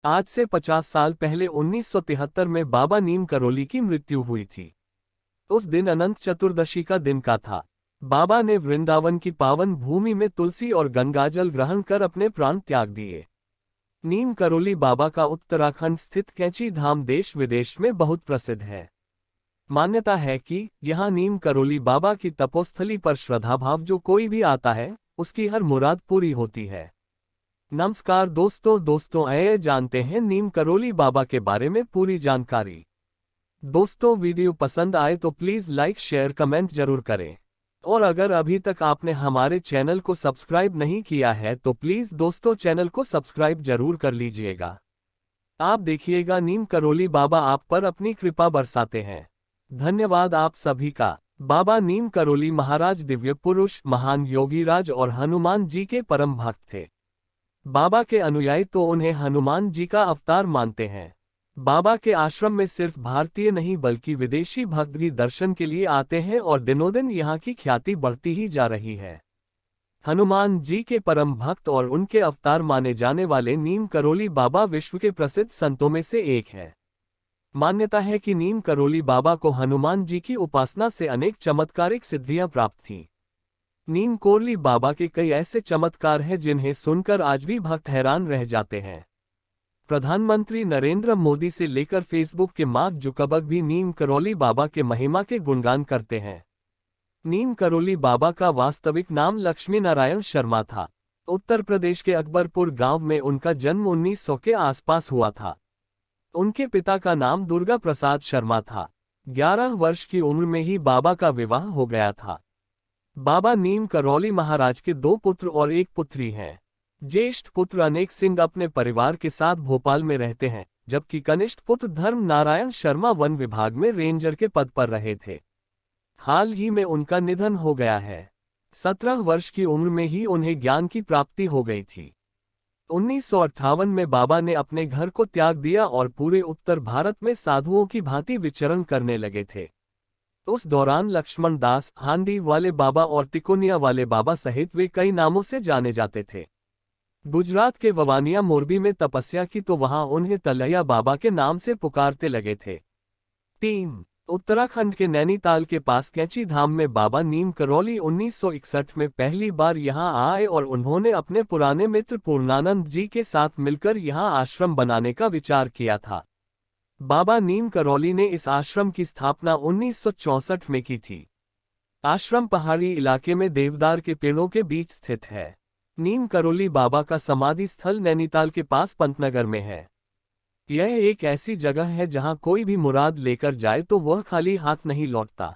आज से 50 साल पहले 1973 में बाबा नीम करोली की मृत्यु हुई थी। उस दिन अनंत चतुर्दशी का दिन का था। बाबा ने वृंदावन की पावन भूमि में तुलसी और गंगाजल ग्रहण कर अपने प्राण त्याग दिए। नीम करोली बाबा का उत्तराखंड स्थित कैंची धाम देश विदेश में बहुत प्रसिद्ध है। मान्यता है कि यहाँ नीम करोली बाबा की तपोस्थली पर श्रद्धाभाव जो कोई भी आता है, उसकी हर मुराद पूरी होती है। नमस्कार दोस्तों आइए जानते हैं नीम करोली बाबा के बारे में पूरी जानकारी। दोस्तों, वीडियो पसंद आए तो प्लीज़ लाइक शेयर कमेंट जरूर करें। और अगर अभी तक आपने हमारे चैनल को सब्सक्राइब नहीं किया है तो प्लीज़ दोस्तों चैनल को सब्सक्राइब जरूर कर लीजिएगा। आप देखिएगा नीम करोली बाबा आप पर अपनी कृपा बरसाते हैं। धन्यवाद आप सभी का। बाबा नीम करोली महाराज दिव्य पुरुष, महान योगीराज और हनुमान जी के परम भक्त थे। बाबा के अनुयायी तो उन्हें हनुमान जी का अवतार मानते हैं। बाबा के आश्रम में सिर्फ भारतीय नहीं बल्कि विदेशी भक्त भी दर्शन के लिए आते हैं और दिनों दिन यहाँ की ख्याति बढ़ती ही जा रही है। हनुमान जी के परम भक्त और उनके अवतार माने जाने वाले नीम करोली बाबा विश्व के प्रसिद्ध संतों में से एक है। मान्यता है कि नीम करोली बाबा को हनुमान जी की उपासना से अनेक चमत्कारिक सिद्धियां प्राप्त थीं। नीम करोली बाबा के कई ऐसे चमत्कार हैं जिन्हें सुनकर आज भी भक्त हैरान रह जाते हैं। प्रधानमंत्री नरेंद्र मोदी से लेकर फेसबुक के मार्क जुकरबर्ग भी नीम करोली बाबा के महिमा के गुणगान करते हैं। नीम करोली बाबा का वास्तविक नाम लक्ष्मी नारायण शर्मा था। उत्तर प्रदेश के अकबरपुर गांव में उनका जन्म 1900 के आसपास हुआ था। उनके पिता का नाम दुर्गा प्रसाद शर्मा था। 11 वर्ष की उम्र में ही बाबा का विवाह हो गया था। बाबा नीम करोली महाराज के 2 पुत्र और 1 पुत्री हैं। ज्येष्ठ पुत्र अनेक सिंह अपने परिवार के साथ भोपाल में रहते हैं, जबकि कनिष्ठ पुत्र धर्म नारायण शर्मा वन विभाग में रेंजर के पद पर रहे थे। हाल ही में उनका निधन हो गया है। 17 वर्ष की उम्र में ही उन्हें ज्ञान की प्राप्ति हो गई थी। 1958 में बाबा ने अपने घर को त्याग दिया और पूरे उत्तर भारत में साधुओं की भांति विचरण करने लगे थे। उस दौरान लक्ष्मण दास, हांडी वाले बाबा और तिकोनिया वाले बाबा सहित वे कई नामों से जाने जाते थे। गुजरात के ववानिया मोरबी में तपस्या की तो वहां उन्हें तलैया बाबा के नाम से पुकारते लगे थे। 3. उत्तराखंड के नैनीताल के पास कैंची धाम में बाबा नीम करोली 1961 में पहली बार यहां आए और उन्होंने अपने पुराने मित्र पूर्णानंद जी के साथ मिलकर यहां आश्रम बनाने का विचार किया था। बाबा नीम करोली ने इस आश्रम की स्थापना 1964 में की थी। आश्रम पहाड़ी इलाके में देवदार के पेड़ों के बीच स्थित है। नीम करोली बाबा का समाधि स्थल नैनीताल के पास पंतनगर में है। यह एक ऐसी जगह है जहां कोई भी मुराद लेकर जाए तो वह खाली हाथ नहीं लौटता।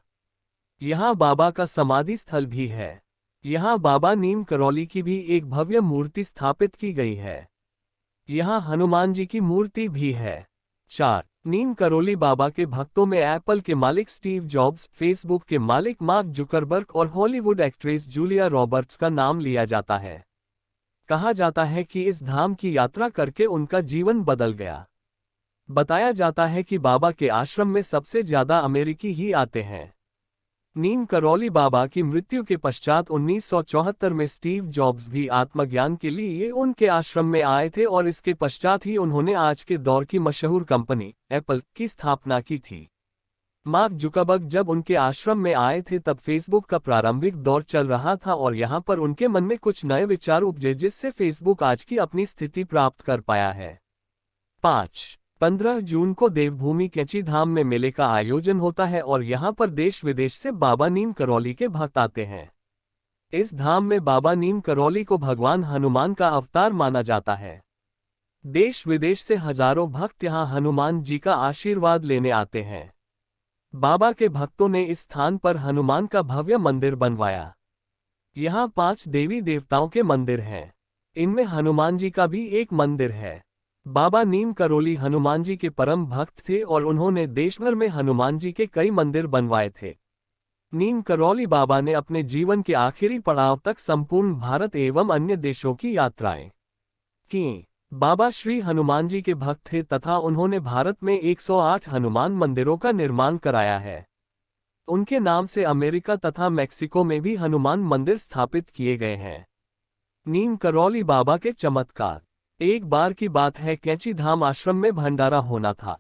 यहां बाबा का समाधि स्थल भी है। यहां बाबा नीम करोली की भी एक भव्य मूर्ति स्थापित की गई है। यहां हनुमान जी की मूर्ति भी है। 4. नीम करोली बाबा के भक्तों में एप्पल के मालिक स्टीव जॉब्स, फेसबुक के मालिक मार्क जुकरबर्ग और हॉलीवुड एक्ट्रेस जूलिया रॉबर्ट्स का नाम लिया जाता है। कहा जाता है कि इस धाम की यात्रा करके उनका जीवन बदल गया। बताया जाता है कि बाबा के आश्रम में सबसे ज्यादा अमेरिकी ही आते हैं। नीम करोली बाबा की मृत्यु के पश्चात 1974 में स्टीव जॉब्स भी आत्मज्ञान के लिए उनके आश्रम में आए थे और इसके पश्चात ही उन्होंने आज के दौर की मशहूर कंपनी एप्पल की स्थापना की थी। मार्क जुकरबर्ग जब उनके आश्रम में आए थे तब फेसबुक का प्रारंभिक दौर चल रहा था और यहाँ पर उनके मन में कुछ नए विचार उपजे जिससे फेसबुक आज की अपनी स्थिति प्राप्त कर पाया है। 5. 15 जून को देवभूमि कैंची धाम में मेले का आयोजन होता है और यहाँ पर देश विदेश से बाबा नीम करोली के भक्त आते हैं। इस धाम में बाबा नीम करोली को भगवान हनुमान का अवतार माना जाता है। देश विदेश से हजारों भक्त यहाँ हनुमान जी का आशीर्वाद लेने आते हैं। बाबा के भक्तों ने इस स्थान पर हनुमान का भव्य मंदिर बनवाया। यहाँ 5 देवी देवताओं के मंदिर हैं। इनमें हनुमान जी का भी एक मंदिर है। बाबा नीम करोली हनुमान जी के परम भक्त थे और उन्होंने देश भर में हनुमान जी के कई मंदिर बनवाए थे। नीम करोली बाबा ने अपने जीवन के आखिरी पड़ाव तक संपूर्ण भारत एवं अन्य देशों की यात्राएं की। बाबा श्री हनुमान जी के भक्त थे तथा उन्होंने भारत में 108 हनुमान मंदिरों का निर्माण कराया है। उनके नाम से अमेरिका तथा मैक्सिको में भी हनुमान मंदिर स्थापित किए गए हैं। नीम करोली बाबा के चमत्कार। एक बार की बात है, कैंची धाम आश्रम में भंडारा होना था।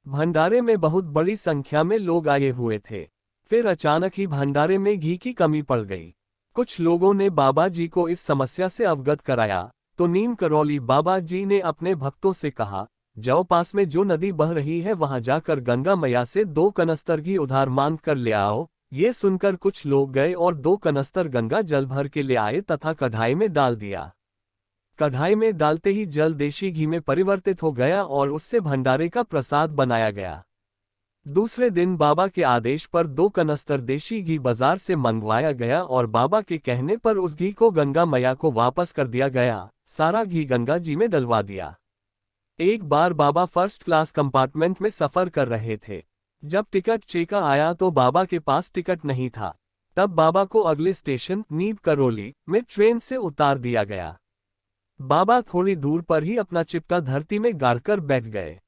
भंडारे में बहुत बड़ी संख्या में लोग आए हुए थे। फिर अचानक ही भंडारे में घी की कमी पड़ गई। कुछ लोगों ने बाबा जी को इस समस्या से अवगत कराया, तो नीम करौली बाबा जी ने अपने भक्तों से कहा, जाओ पास में जो नदी बह रही है वहां जाकर गंगा मैया से 2 कनस्तर घी उधार मांग कर ले आओ। ये सुनकर कुछ लोग गए और 2 कनस्तर गंगा जल भर के ले आए तथा कढ़ाई में डाल दिया। कढ़ाई में डालते ही जल देशी घी में परिवर्तित हो गया और उससे भंडारे का प्रसाद बनाया गया। दूसरे दिन बाबा के आदेश पर 2 कनस्तर देशी घी बाजार से मंगवाया गया और बाबा के कहने पर उस घी को गंगा मैया को वापस कर दिया गया। सारा घी गंगा जी में डलवा दिया। एक बार बाबा फर्स्ट क्लास कंपार्टमेंट में सफर कर रहे थे। जब टिकट चेका आया तो बाबा के पास टिकट नहीं था। तब बाबा को अगले स्टेशन नीम करौली में ट्रेन से उतार दिया गया। बाबा थोड़ी दूर पर ही अपना चिपटा धरती में गाड़कर बैठ गए।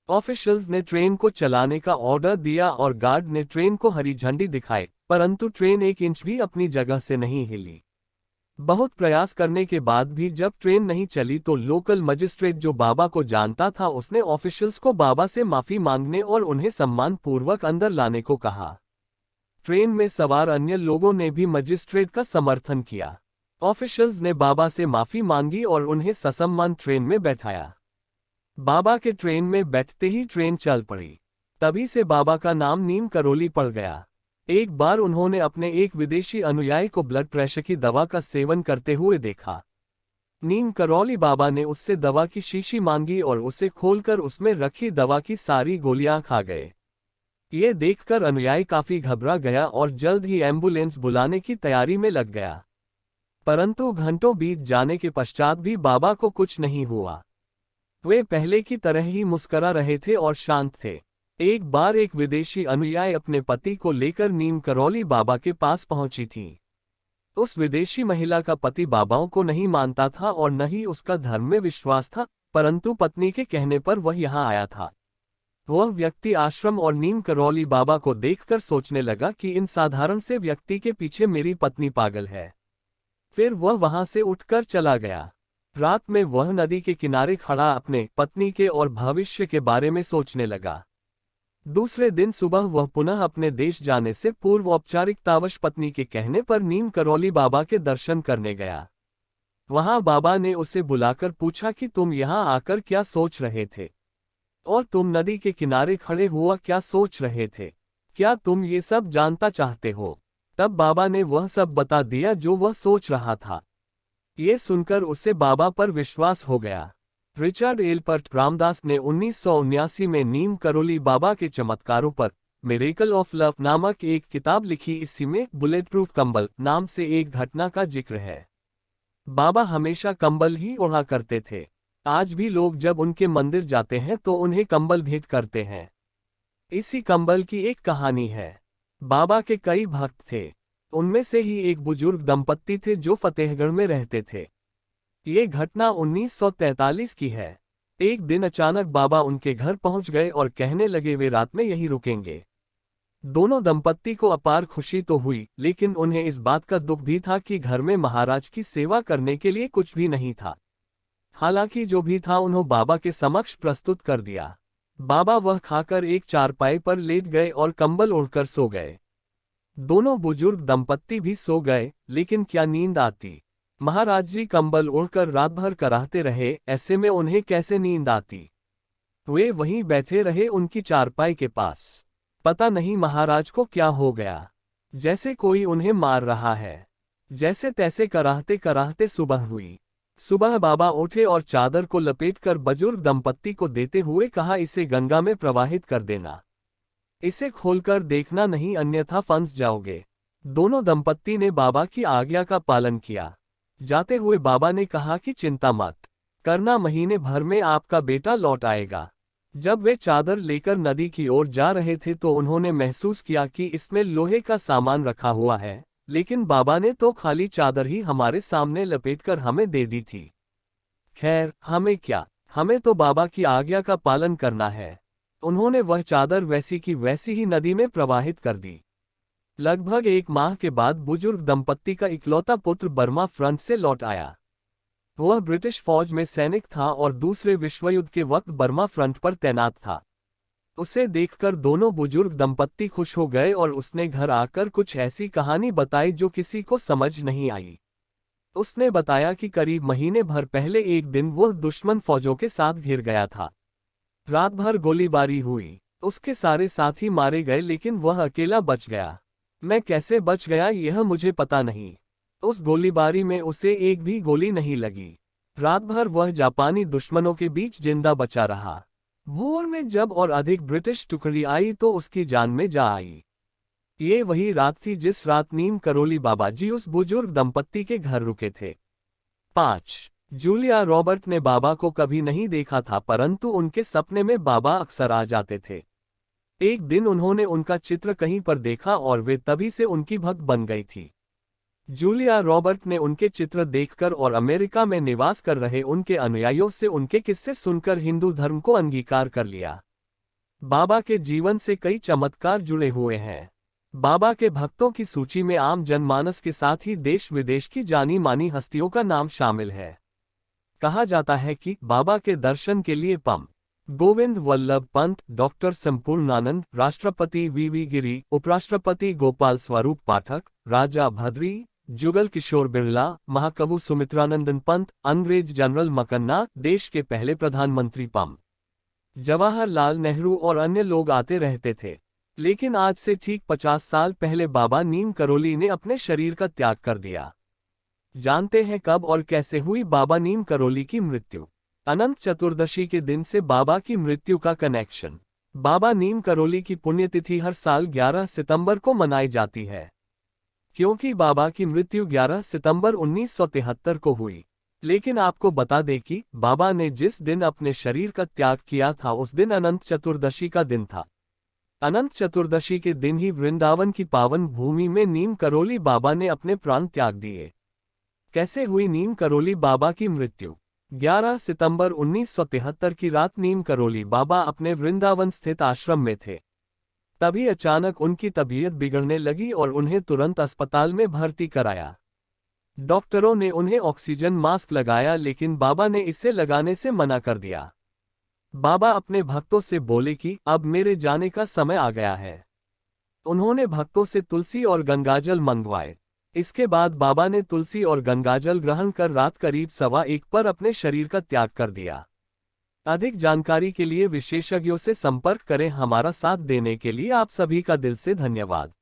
ऑफिशियल्स ने ट्रेन को चलाने का ऑर्डर दिया और गार्ड ने ट्रेन को हरी झंडी दिखाई, परंतु ट्रेन 1 इंच भी अपनी जगह से नहीं हिली। बहुत प्रयास करने के बाद भी जब ट्रेन नहीं चली तो लोकल मजिस्ट्रेट जो बाबा को जानता था उसने ऑफिशियल्स को बाबा से माफी मांगने और उन्हें सम्मान पूर्वक अंदर लाने को कहा। ट्रेन में सवार अन्य लोगों ने भी मजिस्ट्रेट का समर्थन किया। ऑफिशियल्स ने बाबा से माफी मांगी और उन्हें ससम्मान ट्रेन में बैठाया। बाबा के ट्रेन में बैठते ही ट्रेन चल पड़ी। तभी से बाबा का नाम नीम करौली पड़ गया। एक बार उन्होंने अपने एक विदेशी अनुयायी को ब्लड प्रेशर की दवा का सेवन करते हुए देखा। नीम करौली बाबा ने उससे दवा की शीशी मांगी और उसे खोलकर उसमें रखी दवा की सारी गोलियां खा गए। ये देखकर अनुयायी काफी घबरा गया और जल्द ही एम्बुलेंस बुलाने की तैयारी में लग गया। परंतु घंटों बीत जाने के पश्चात भी बाबा को कुछ नहीं हुआ। वे पहले की तरह ही मुस्कुरा रहे थे और शांत थे। एक बार एक विदेशी अनुयायी अपने पति को लेकर नीम करौली बाबा के पास पहुंची थी। उस विदेशी महिला का पति बाबाओं को नहीं मानता था और न ही उसका धर्म में विश्वास था, परंतु पत्नी के कहने पर वह यहाँ आया था। वह व्यक्ति आश्रम और नीम करौली बाबा को देखकर सोचने लगा कि इन साधारण से व्यक्ति के पीछे मेरी पत्नी पागल है। फिर वह वहां से उठकर चला गया। रात में वह नदी के किनारे खड़ा अपने पत्नी के और भविष्य के बारे में सोचने लगा। दूसरे दिन सुबह वह पुनः अपने देश जाने से पूर्व औपचारिकतावश पत्नी के कहने पर नीम करौली बाबा के दर्शन करने गया। वहां बाबा ने उसे बुलाकर पूछा कि तुम यहाँ आकर क्या सोच रहे थे और तुम नदी के किनारे खड़े हुआ क्या सोच रहे थे, क्या तुम ये सब जानता चाहते हो? तब बाबा ने वह सब बता दिया जो वह सोच रहा था। ये सुनकर उसे बाबा पर विश्वास हो गया। रिचर्ड एल्पर्ट रामदास ने 1979 में नीम करौली बाबा के चमत्कारों पर मिरेकल ऑफ लव नामक एक किताब लिखी। इसी में बुलेट प्रूफ कंबल नाम से एक घटना का जिक्र है। बाबा हमेशा कंबल ही ओढ़ा करते थे। आज भी लोग जब उनके मंदिर जाते हैं तो उन्हें कंबल भेंट करते हैं। इसी कंबल की एक कहानी है। बाबा के कई भक्त थे। उनमें से ही एक बुजुर्ग दंपत्ति थे जो फतेहगढ़ में रहते थे। ये घटना 1943 की है। एक दिन अचानक बाबा उनके घर पहुंच गए और कहने लगे वे रात में यहीं रुकेंगे। दोनों दंपत्ति को अपार खुशी तो हुई, लेकिन उन्हें इस बात का दुख भी था कि घर में महाराज की सेवा करने के लिए कुछ भी नहीं था। हालांकि जो भी था उन्होंने बाबा के समक्ष प्रस्तुत कर दिया। बाबा वह खाकर एक चारपाई पर लेट गए और कंबल ओढ़कर सो गए। दोनों बुजुर्ग दंपत्ति भी सो गए, लेकिन क्या नींद आती। महाराज जी कंबल ओढ़कर रात भर कराहते रहे, ऐसे में उन्हें कैसे नींद आती। वे वहीं बैठे रहे उनकी चारपाई के पास। पता नहीं महाराज को क्या हो गया, जैसे कोई उन्हें मार रहा है। जैसे तैसे कराहते कराहते सुबह हुई। सुबह बाबा उठे और चादर को लपेटकर बुजुर्ग दंपत्ति को देते हुए कहा, इसे गंगा में प्रवाहित कर देना। इसे खोलकर देखना नहीं, अन्यथा फंस जाओगे। दोनों दंपत्ति ने बाबा की आज्ञा का पालन किया। जाते हुए बाबा ने कहा कि चिंता मत करना, महीने भर में आपका बेटा लौट आएगा। जब वे चादर लेकर नदी की ओर जा रहे थे तो उन्होंने महसूस किया कि इसमें लोहे का सामान रखा हुआ है, लेकिन बाबा ने तो खाली चादर ही हमारे सामने लपेटकर हमें दे दी थी। खैर, हमें क्या, हमें तो बाबा की आज्ञा का पालन करना है। उन्होंने वह चादर वैसी की वैसी ही नदी में प्रवाहित कर दी। लगभग 1 माह के बाद बुजुर्ग दंपत्ति का इकलौता पुत्र बर्मा फ्रंट से लौट आया। वह ब्रिटिश फौज में सैनिक था और दूसरे विश्व युद्ध के वक्त बर्मा फ्रंट पर तैनात था। उसे देखकर दोनों बुजुर्ग दंपत्ति खुश हो गए और उसने घर आकर कुछ ऐसी कहानी बताई जो किसी को समझ नहीं आई। उसने बताया कि करीब महीने भर पहले एक दिन वह दुश्मन फौजों के साथ घिर गया था। रात भर गोलीबारी हुई, उसके सारे साथी मारे गए लेकिन वह अकेला बच गया। मैं कैसे बच गया यह मुझे पता नहीं। उस गोलीबारी में उसे एक भी गोली नहीं लगी। रात भर वह जापानी दुश्मनों के बीच जिंदा बचा रहा। भोर में जब और अधिक ब्रिटिश टुकड़ी आई तो उसकी जान में जा आई। ये वही रात थी जिस रात नीम करोली बाबा जी उस बुजुर्ग दंपत्ति के घर रुके थे। 5. जूलिया रॉबर्ट ने बाबा को कभी नहीं देखा था, परंतु उनके सपने में बाबा अक्सर आ जाते थे। एक दिन उन्होंने उनका चित्र कहीं पर देखा और वे तभी से उनकी भक्त बन गई थी। जूलिया रॉबर्ट ने उनके चित्र देखकर और अमेरिका में निवास कर रहे उनके अनुयायियों से उनके किस्से सुनकर हिंदू धर्म को अंगीकार कर लिया। बाबा के जीवन से कई चमत्कार जुड़े हुए हैं। बाबा के भक्तों की सूची में आम जनमानस के साथ ही देश विदेश की जानी मानी हस्तियों का नाम शामिल है। कहा जाता है कि बाबा के दर्शन के लिए पं. गोविंद वल्लभ पंत, डॉक्टर संपूर्णानंद, राष्ट्रपति वी गिरी, उपराष्ट्रपति गोपाल स्वरूप पाठक, राजा भद्री, जुगल किशोर बिरला, महाकवि सुमित्रानंदन पंत, अंग्रेज जनरल मकन्ना, देश के पहले प्रधानमंत्री पं. जवाहरलाल नेहरू और अन्य लोग आते रहते थे। लेकिन आज से ठीक 50 साल पहले बाबा नीम करोली ने अपने शरीर का त्याग कर दिया। जानते हैं कब और कैसे हुई बाबा नीम करोली की मृत्यु? अनंत चतुर्दशी के दिन से बाबा की मृत्यु का कनेक्शन। बाबा नीम करोली की पुण्यतिथि हर साल 11 सितंबर को मनाई जाती है। क्योंकि बाबा की मृत्यु 11 सितंबर 1973 को हुई। लेकिन आपको बता दें कि बाबा ने जिस दिन अपने शरीर का त्याग किया था उस दिन अनंत चतुर्दशी का दिन था। अनंत चतुर्दशी के दिन ही वृंदावन की पावन भूमि में नीम करोली बाबा ने अपने प्राण त्याग दिए। कैसे हुई नीम करोली बाबा की मृत्यु? 11 सितंबर 1973 की रात नीम करोली बाबा अपने वृंदावन स्थित आश्रम में थे। तभी अचानक उनकी तबीयत बिगड़ने लगी और उन्हें तुरंत अस्पताल में भर्ती कराया। डॉक्टरों ने उन्हें ऑक्सीजन मास्क लगाया लेकिन बाबा ने इसे लगाने से मना कर दिया। बाबा अपने भक्तों से बोले कि अब मेरे जाने का समय आ गया है। उन्होंने भक्तों से तुलसी और गंगाजल मंगवाए। इसके बाद बाबा ने तुलसी और गंगाजल ग्रहण कर रात करीब 1:15 पर अपने शरीर का त्याग कर दिया। अधिक जानकारी के लिए विशेषज्ञों से संपर्क करें। हमारा साथ देने के लिए आप सभी का दिल से धन्यवाद।